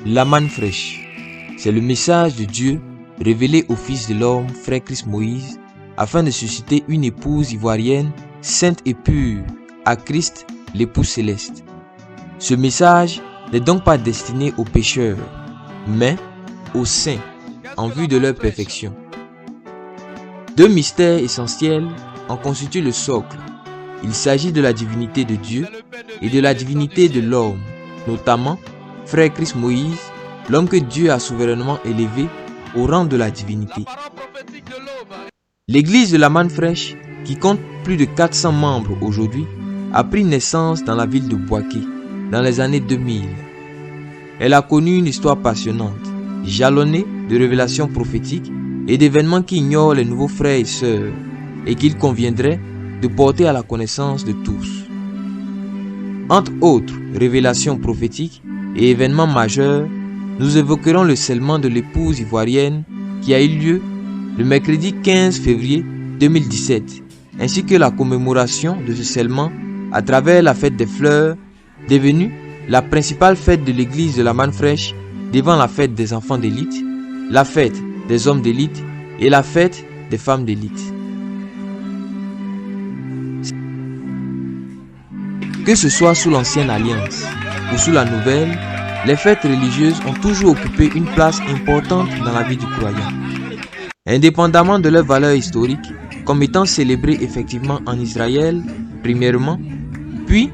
La manne fraîche, c'est le message de Dieu révélé au Fils de l'homme, frère Christ Moïse, afin de susciter une épouse ivoirienne, sainte et pure, à Christ, l'époux céleste. Ce message n'est donc pas destiné aux pécheurs, mais aux saints, en vue de leur perfection. Deux mystères essentiels en constituent le socle. Il s'agit de la divinité de Dieu et de la divinité de l'homme, notamment frère Christ Moïse, l'homme que Dieu a souverainement élevé au rang de la divinité. L'église de la manne fraîche, qui compte plus de 400 membres aujourd'hui, a pris naissance dans la ville de Bouaké, dans les années 2000. Elle a connu une histoire passionnante, jalonnée de révélations prophétiques et d'événements qui ignorent les nouveaux frères et sœurs et qu'il conviendrait de porter à la connaissance de tous. Entre autres révélations prophétiques et événements majeurs, nous évoquerons le scellement de l'épouse ivoirienne qui a eu lieu le mercredi 15 février 2017, ainsi que la commémoration de ce scellement à travers la fête des fleurs, devenue la principale fête de l'église de la manne fraîche devant la fête des enfants d'élite, la fête des hommes d'élite et la fête des femmes d'élite. Que ce soit sous l'ancienne alliance ou sous la nouvelle, les fêtes religieuses ont toujours occupé une place importante dans la vie du croyant. Indépendamment de leur valeur historique, comme étant célébrées effectivement en Israël, premièrement, puis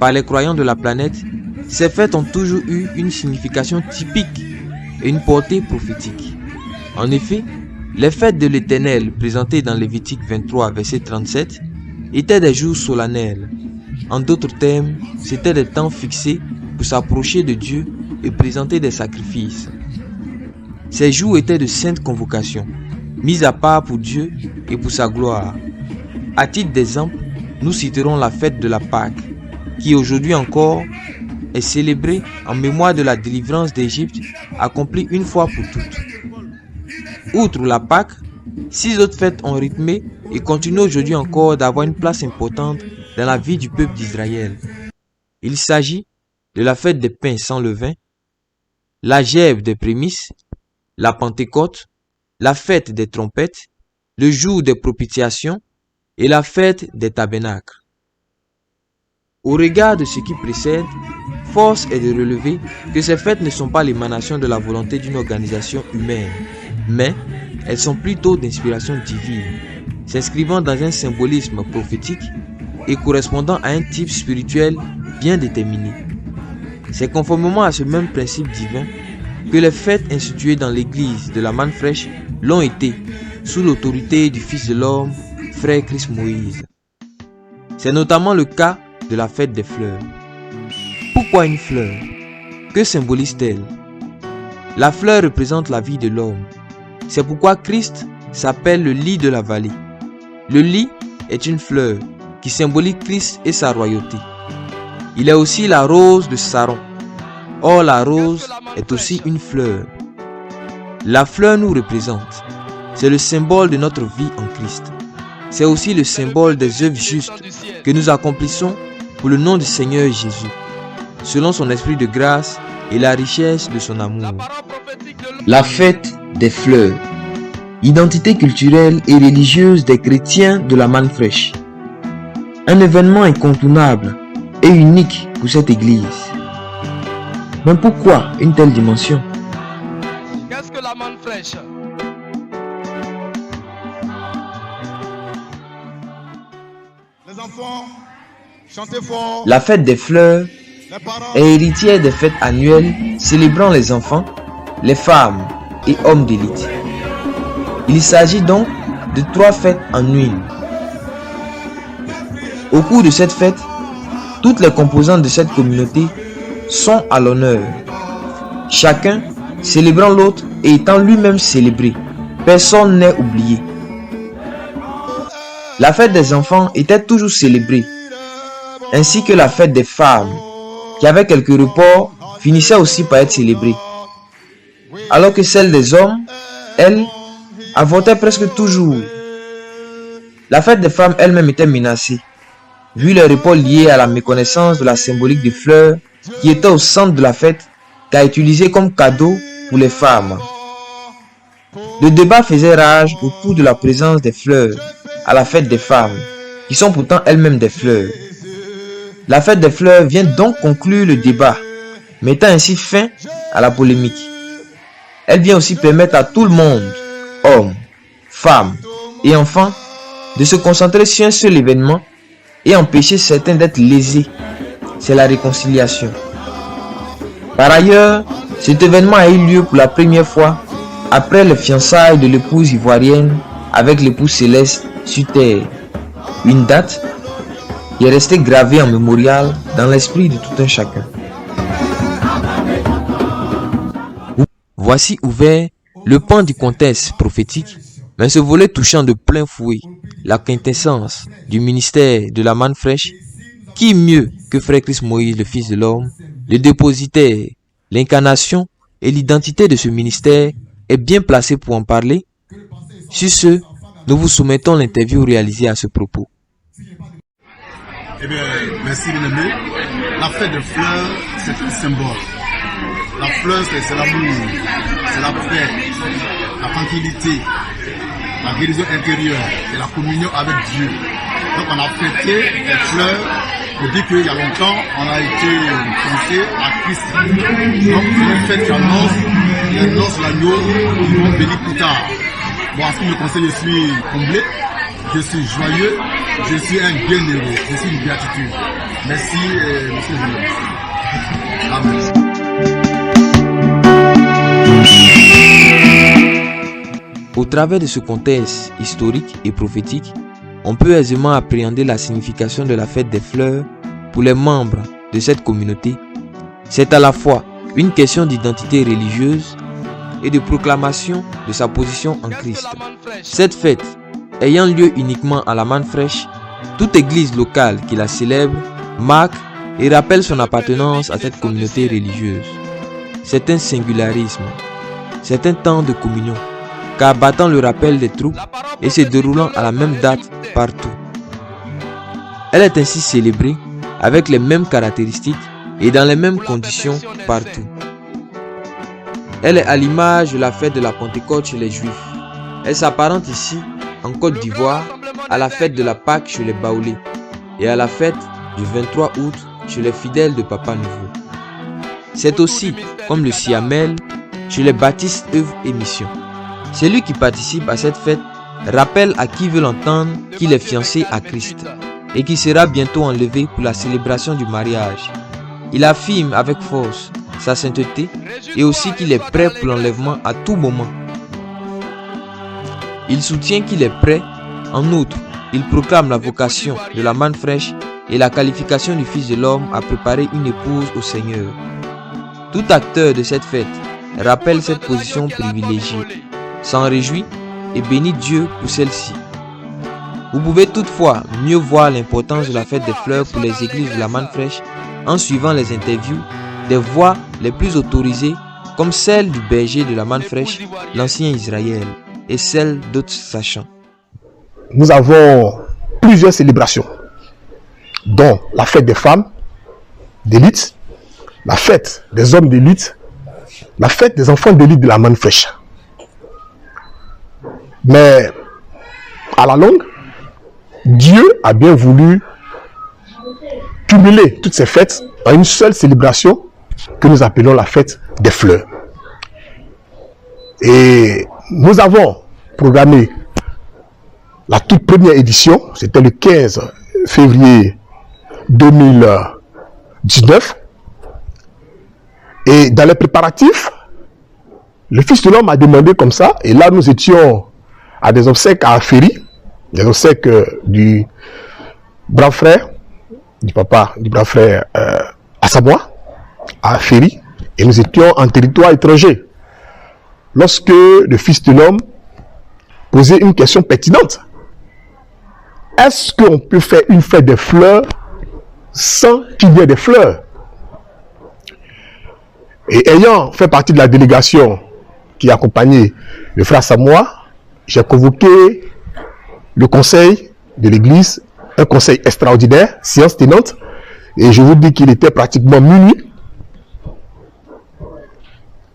par les croyants de la planète, ces fêtes ont toujours eu une signification typique et une portée prophétique. En effet, les fêtes de l'Éternel présentées dans Lévitique 23, verset 37, étaient des jours solennels. En d'autres termes, c'étaient des temps fixés pour s'approcher de Dieu et présenter des sacrifices. Ces jours étaient de saintes convocations, mises à part pour Dieu et pour sa gloire. À titre d'exemple, nous citerons la fête de la Pâque, qui aujourd'hui encore est célébrée en mémoire de la délivrance d'Égypte accomplie une fois pour toutes. Outre la Pâque, 6 autres fêtes ont rythmé et continuent aujourd'hui encore d'avoir une place importante dans la vie du peuple d'Israël. Il s'agit de la fête des pains sans levain, la Gève des prémices, la Pentecôte, la fête des trompettes, le jour des propitiations et la fête des tabernacles. Au regard de ce qui précède, force est de relever que ces fêtes ne sont pas l'émanation de la volonté d'une organisation humaine, mais elles sont plutôt d'inspiration divine, s'inscrivant dans un symbolisme prophétique et correspondant à un type spirituel bien déterminé. C'est conformément à ce même principe divin que les fêtes instituées dans l'église de la manne fraîche l'ont été, sous l'autorité du Fils de l'homme, frère Christ Moïse. C'est notamment le cas de la fête des fleurs. Pourquoi une fleur? Que symbolise-t-elle? La fleur représente la vie de l'homme. C'est pourquoi Christ s'appelle le lis de la vallée. Le lis est une fleur qui symbolise Christ et sa royauté. Il est aussi la rose de Saron. Or, la rose est aussi une fleur. La fleur nous représente. C'est le symbole de notre vie en Christ. C'est aussi le symbole des œuvres justes que nous accomplissons pour le nom du Seigneur Jésus, selon son esprit de grâce et la richesse de son amour. La fête des fleurs. Identité culturelle et religieuse des chrétiens de la manne fraîche. Un événement incontournable et unique pour cette église. Mais pourquoi une telle dimension? Qu'est-ce que la manne fraîche? Les enfants, chantez fort. La fête des fleurs est héritière des fêtes annuelles célébrant les enfants, les femmes et hommes d'élite. Il s'agit donc de 3 fêtes en une. Au cours de cette fête, toutes les composantes de cette communauté sont à l'honneur, chacun célébrant l'autre et étant lui-même célébré. Personne n'est oublié. La fête des enfants était toujours célébrée, ainsi que la fête des femmes, qui avec quelques reports finissait aussi par être célébrée. Alors que celle des hommes, elle, avortait presque toujours. La fête des femmes elle-même était menacée, vu les reports liés à la méconnaissance de la symbolique des fleurs qui était au centre de la fête qu'à utiliser comme cadeau pour les femmes. Le débat faisait rage autour de la présence des fleurs à la fête des femmes, qui sont pourtant elles-mêmes des fleurs. La fête des fleurs vient donc conclure le débat, mettant ainsi fin à la polémique. Elle vient aussi permettre à tout le monde, hommes, femmes et enfants, de se concentrer sur un seul événement et empêcher certains d'être lésés. C'est la réconciliation. Par ailleurs, cet événement a eu lieu pour la première fois après les fiançailles de l'épouse ivoirienne avec l'époux céleste sur terre. Une date qui est restée gravée en mémorial dans l'esprit de tout un chacun. Voici ouvert le pan du contexte prophétique, mais ce volet touchant de plein fouet la quintessence du ministère de la manne fraîche. Qui mieux que Frère Christ Moïse, le Fils de l'homme, le dépositaire, l'incarnation et l'identité de ce ministère est bien placé pour en parler. Sur ce, nous vous soumettons l'interview réalisée à ce propos. Eh bien, merci bien-aimé. La fête des fleurs, c'est un symbole. La fleur, c'est l'amour, c'est la paix, la tranquillité, la guérison intérieure et la communion avec Dieu. Donc on a fêté les fleurs pour dire qu'il y a longtemps, on a été connecté à Christ. Donc c'est une fête qui annonce les noces de l'agneau qui vont venir plus tard. Bon, en ce qui me concerne, je suis comblé, je suis joyeux, je suis un bienheureux, je suis une béatitude. Merci, monsieur le ministre. Amen. Au travers de ce contexte historique et prophétique, on peut aisément appréhender la signification de la fête des fleurs pour les membres de cette communauté. C'est à la fois une question d'identité religieuse et de proclamation de sa position en Christ. Cette fête, ayant lieu uniquement à la manne fraîche, toute église locale qui la célèbre marque et rappelle son appartenance à cette communauté religieuse. C'est un singularisme, c'est un temps de communion, car battant le rappel des troupes et se déroulant à la même date partout. Elle est ainsi célébrée avec les mêmes caractéristiques et dans les mêmes conditions partout. Elle est à l'image de la fête de la Pentecôte chez les Juifs. Elle s'apparente ici, en Côte d'Ivoire, à la fête de la Pâque chez les Baoulés et à la fête du 23 août chez les fidèles de Papa Nouveau. C'est aussi, comme le Siamel, chez les baptistes œuvres et missions. Celui qui participe à cette fête rappelle à qui veut l'entendre qu'il est fiancé à Christ et qu'il sera bientôt enlevé pour la célébration du mariage. Il affirme avec force sa sainteté et aussi qu'il est prêt pour l'enlèvement à tout moment. Il soutient qu'il est prêt. En outre, il proclame la vocation de la manne fraîche et la qualification du Fils de l'homme à préparer une épouse au Seigneur. Tout acteur de cette fête rappelle cette position privilégiée, s'en réjouit et bénit Dieu pour celle-ci. Vous pouvez toutefois mieux voir l'importance de la fête des fleurs pour les églises de la manne fraîche en suivant les interviews des voix les plus autorisées comme celle du berger de la manne fraîche, l'ancien Israël, et celle d'autres sachants. Nous avons plusieurs célébrations, dont la fête des femmes d'élite, la fête des hommes d'élite, la fête des enfants d'élite de la manne fraîche. Mais à la longue, Dieu a bien voulu cumuler toutes ces fêtes en une seule célébration que nous appelons la fête des fleurs. Et nous avons programmé la toute première édition, c'était le 15 février 2019. Et dans les préparatifs, le Fils de l'homme a demandé comme ça, et là nous étions à des obsèques à Aféry, des obsèques du brave frère, du papa, du brave frère à Samoa, à Aféry, et nous étions en territoire étranger. Lorsque le Fils de l'homme posait une question pertinente, est-ce qu'on peut faire une fête des fleurs sans qu'il y ait des fleurs? Et ayant fait partie de la délégation qui accompagnait le frère Samoa, j'ai convoqué le conseil de l'église, un conseil extraordinaire, séance tenante, et je vous dis qu'il était pratiquement minuit.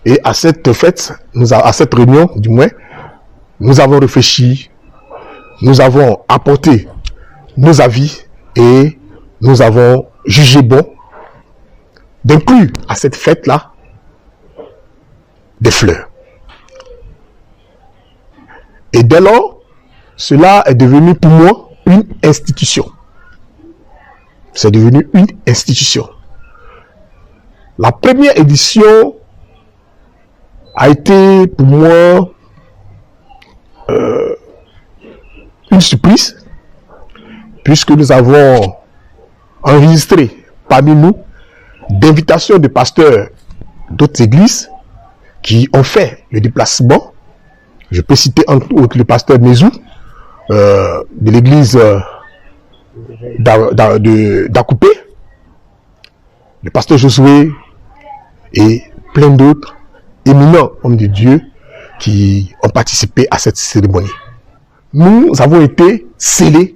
Et à cette fête, à cette réunion du moins, nous avons réfléchi, nous avons apporté nos avis et nous avons jugé bon d'inclure à cette fête-là des fleurs. Et dès lors, cela est devenu pour moi une institution. C'est devenu une institution. La première édition a été pour moi une surprise, puisque nous avons enregistré parmi nous d'invitations de pasteurs d'autres églises qui ont fait le déplacement. Je peux citer entre autres le pasteur Mézou de l'église d'Akoupé, le pasteur Josué et plein d'autres éminents hommes de Dieu qui ont participé à cette cérémonie. Nous avons été scellés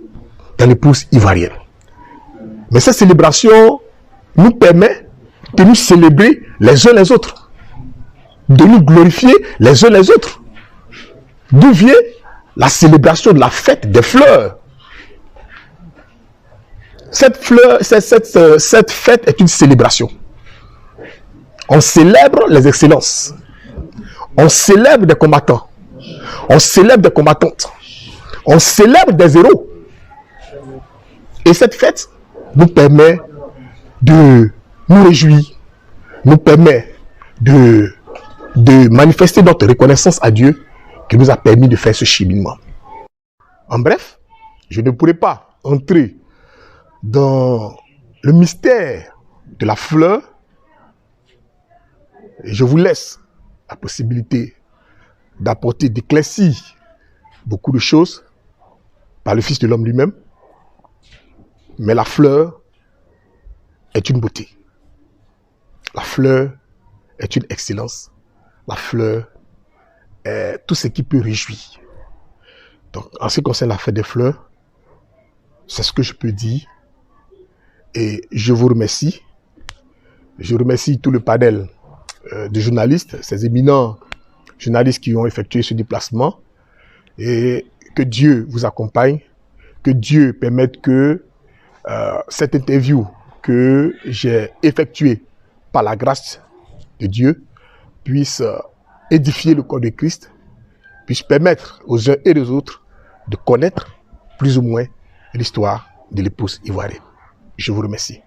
dans l'épouse ivoirienne. Mais cette célébration nous permet de nous célébrer les uns les autres, de nous glorifier les uns les autres. D'où vient la célébration de la fête des fleurs. Cette fête est une célébration. On célèbre les excellences. On célèbre des combattants. On célèbre des combattantes. On célèbre des héros. Et cette fête nous permet de nous réjouir, nous permet de manifester notre reconnaissance à Dieu qui nous a permis de faire ce cheminement. En bref, je ne pourrais pas entrer dans le mystère de la fleur. Et je vous laisse la possibilité d'apporter, d'éclaircir beaucoup de choses par le Fils de l'homme lui-même. Mais la fleur est une beauté. La fleur est une excellence. La fleur est tout ce qui peut réjouir. Donc, en ce qui concerne la fête des fleurs, c'est ce que je peux dire. Et je vous remercie. Je remercie tout le panel de journalistes, ces éminents journalistes qui ont effectué ce déplacement. Et que Dieu vous accompagne. Que Dieu permette que cette interview que j'ai effectuée par la grâce de Dieu puisse édifier le corps de Christ, puisse permettre aux uns et aux autres de connaître plus ou moins l'histoire de l'épouse ivoirienne. Je vous remercie.